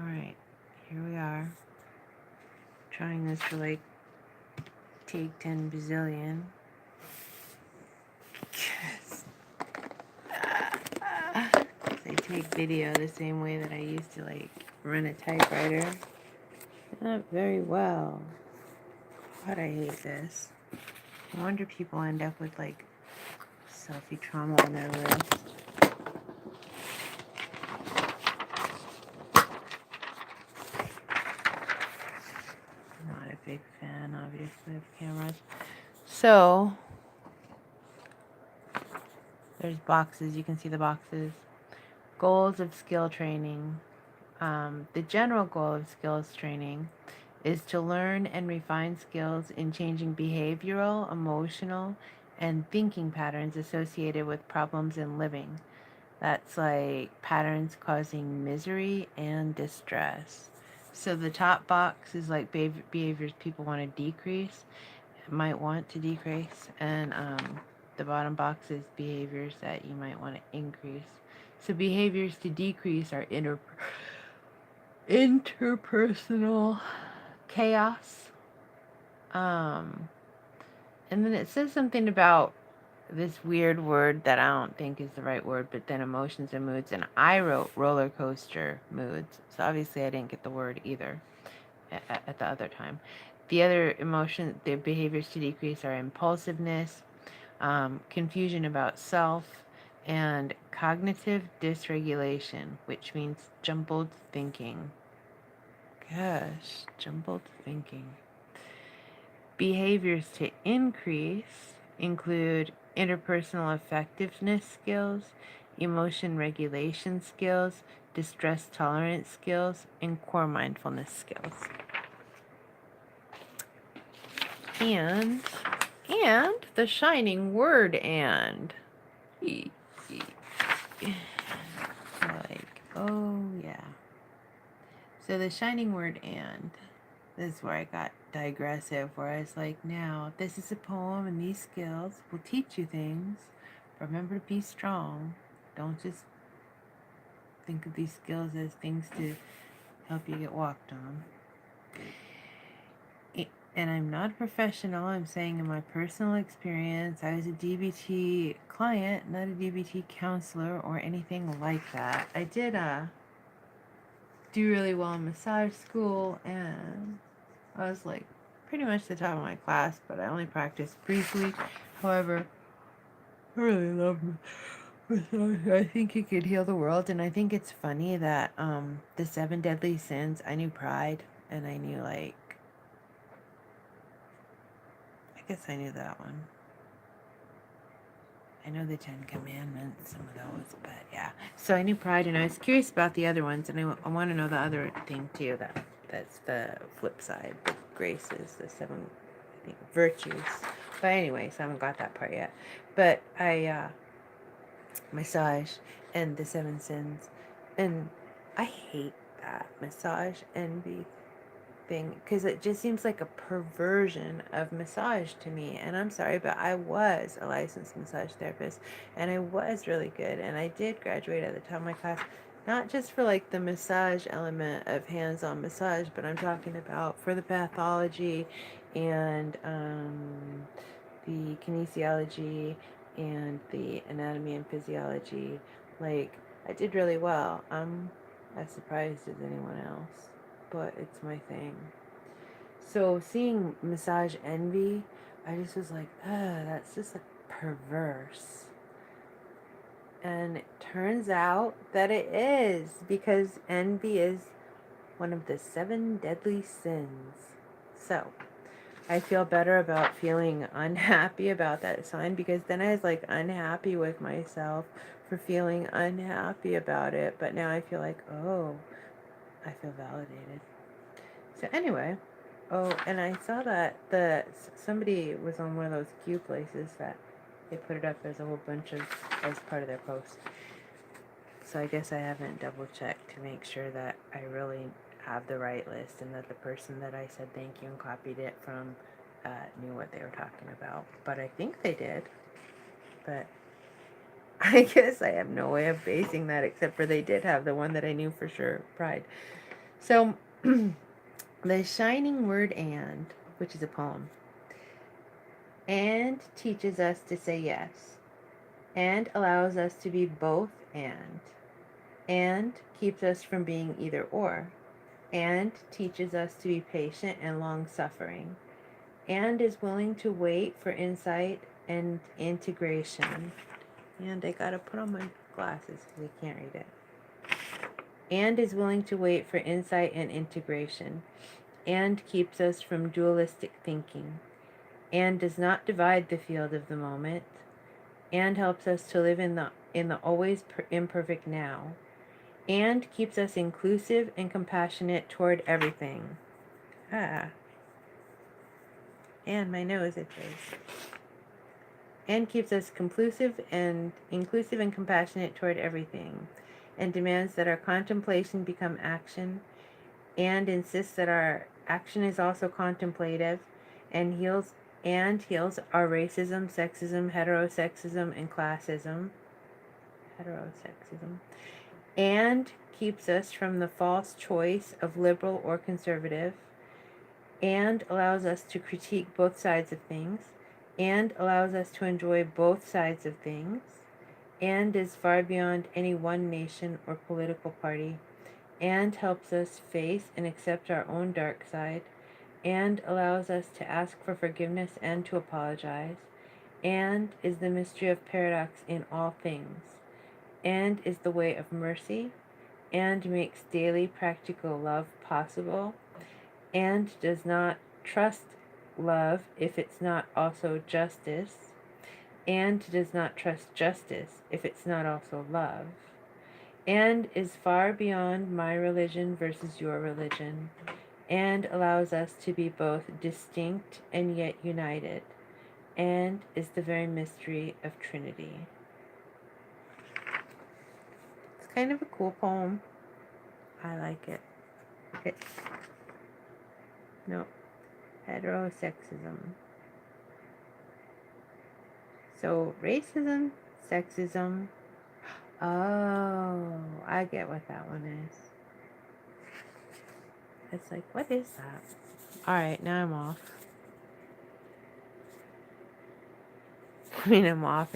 Alright, here we are. Trying this for like take 10 bazillion. I take video the same way that I used to like run a typewriter. Not very well. God, I hate this. No wonder people end up with like selfie trauma on their wrist. Not a big fan, obviously, of cameras. So, there's boxes. You can see the boxes. Goals of skill training. The general goal of skills training is to learn and refine skills in changing behavioral, emotional, and thinking patterns associated with problems in living. That's like patterns causing misery and distress. So the top box is like behaviors people want to decrease, might want to decrease, and the bottom box is behaviors that you might want to increase. So behaviors to decrease are interpersonal chaos. And then it says something about this weird word that I don't think is the right word, but then emotions and moods. And I wrote roller coaster moods. So obviously I didn't get the word either at the other time. The other the behaviors to decrease are impulsiveness, confusion about self, and cognitive dysregulation, which means jumbled thinking. Gosh, jumbled thinking. Behaviors to increase include interpersonal effectiveness skills, emotion regulation skills, distress tolerance skills, and core mindfulness skills. And the shining word and. Like, oh yeah. So the shining word and. This is where I got digressive, where I was like, now, this is a poem and these skills will teach you things. Remember to be strong. Don't just think of these skills as things to help you get walked on. And I'm not a professional. I'm saying in my personal experience, I was a DBT client, not a DBT counselor or anything like that. I did do really well in massage school, and I was like pretty much the top of my class, but I only practiced briefly. However, I really love massage. I think it could heal the world, and I think it's funny that the 7 deadly sins, I knew pride, and I knew like, I guess I knew that one. I know the 10 Commandments, some of those, but yeah. So I knew pride, and I was curious about the other ones, and I want to know the other thing too. That's the flip side. The graces, the 7, I think, virtues. But anyways, I haven't got that part yet. But I massage and the 7 sins, and I hate that massage envy thing, because it just seems like a perversion of massage to me. And I'm sorry, but I was a licensed massage therapist, and I was really good, and I did graduate at the top of my class, not just for like the massage element of hands-on massage, but I'm talking about for the pathology and the kinesiology and the anatomy and physiology. Like, I did really well. I'm as surprised as anyone else, but it's my thing. So seeing massage envy, I just was like, that's just like perverse. And it turns out that it is, because envy is one of the 7 deadly sins. So I feel better about feeling unhappy about that sign, because then I was like unhappy with myself for feeling unhappy about it. But now I feel like, oh, I feel validated. So anyway, oh, and I saw that somebody was on one of those Q places that they put it up as a whole bunch of, as part of their post. So I guess I haven't double checked to make sure that I really have the right list, and that the person that I said thank you and copied it from knew what they were talking about. But I think they did. But I guess I have no way of basing that, except for they did have the one that I knew for sure, pride. So, the shining word and, which is a poem, and teaches us to say yes, and allows us to be both and keeps us from being either or, and teaches us to be patient and long suffering, and is willing to wait for insight and integration. And I gotta put on my glasses because I can't read it. And is willing to wait for insight and integration, and keeps us from dualistic thinking, and does not divide the field of the moment, and helps us to live in the always imperfect now, and keeps us inclusive and compassionate toward everything. And my nose itches. And keeps us inclusive and compassionate toward everything, and demands that our contemplation become action, and insists that our action is also contemplative, and heals our racism, sexism, heterosexism, and classism. And keeps us from the false choice of liberal or conservative, and allows us to critique both sides of things, and allows us to enjoy both sides of things, and is far beyond any one nation or political party, and helps us face and accept our own dark side, and allows us to ask for forgiveness and to apologize, and is the mystery of paradox in all things, and is the way of mercy, and makes daily practical love possible, and does not trust love if it's not also justice, and does not trust justice if it's not also love, and is far beyond my religion versus your religion, and allows us to be both distinct and yet united, and is the very mystery of Trinity. It's kind of a cool poem. I like it. Okay. No. Heterosexism. So, racism, sexism. Oh, I get what that one is. It's like, what is that? Alright, now I'm off. I'm off.